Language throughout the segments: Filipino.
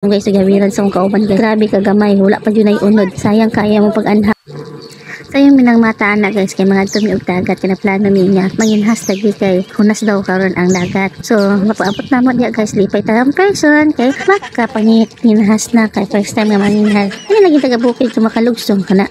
Guys, gawiran sa kong kauban guys. Grabe ka gamay, wala pa yun ay unod. Sayang kaya mo pag-anha. Sayang minang mata anak guys, kay mga tumi og dagat kina plano niya. Manginhas lagi kay hunas daw karon ang dagat. So mapaabot na mo diya guys, lipay ta ang person kay makapangit hinhas na kay first time nga manginhas. Ano lagi taga bukid makalugsong kana.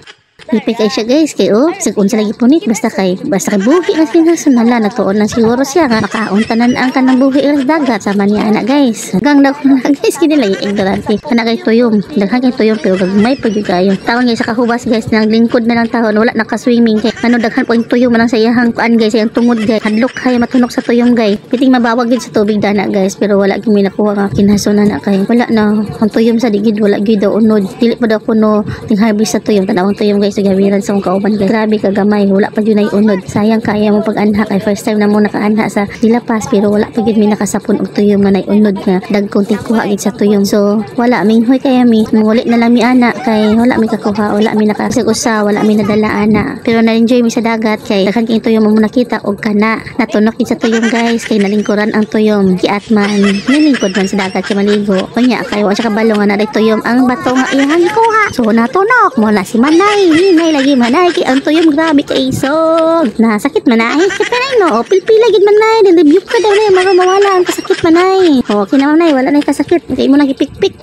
Lipay kay siya guys, kay sig unsa lagi punit basta kay buhi na sinhason nala nagtuon lang siguro siya nga makaon tanan ang kanang buhi sa dagat sama niya anak guys. Hanggang daw na guys kini lagi ignorante. Kana kay tuyom, daghan kay tuyom pero gagmay pag kayo. Tawon gyud sa kahubas guys, nang lingkod na lang tahon wala naka-swimming kay ano daghan po yung tuyom man sa iyang kuan guys, yung tungod guys. Hadlok kay matunok sa tuyom guys. Piting mabawag gyud sa tubig dana guys, pero wala gyud mi nakuha nga kinhason na kay. Wala na ang tuyom sa digid wala gyud daw unod. Dili pa daw kuno ting harvest sa tuyom, tanawon tuyom guys. Gawiran sa kong kauban guys. Grabe ka gamay, wala pa yun ay unod. Sayang kaya mo pag-anha kay first time na mo naka-anha sa dilapas pero wala pa yun mi nakasapon og tuyom nga nay unod nga dagkong tikuha gid sa tuyom. So wala minghoy kaya mi muli na lang mi ana kay wala mi kakuha, wala mi nakasig-usa, wala mi nadala ana. Pero na-enjoy mi sa dagat kay daghan kay tuyom mo nakita og kana natunok gid sa tuyom guys kay nalingkuran ang tuyom. Kiatman nilingkod man sa dagat kay maligo. Kunya kay wa siya kabalo nga na tuyom ang bato nga iyang gikuha. So natunok mo na si Manay. Hinay lagi Manay kay ang tuyom grabe kay isog. Nasakit Manay. Kapay no, o pilpila gid Manay, nilibiyok ka daw na mawala ang kasakit Manay. O kinaw Manay wala na kasakit. Kay mo nang ipikpik.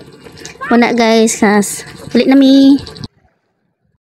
Wala guys, ulit na mi.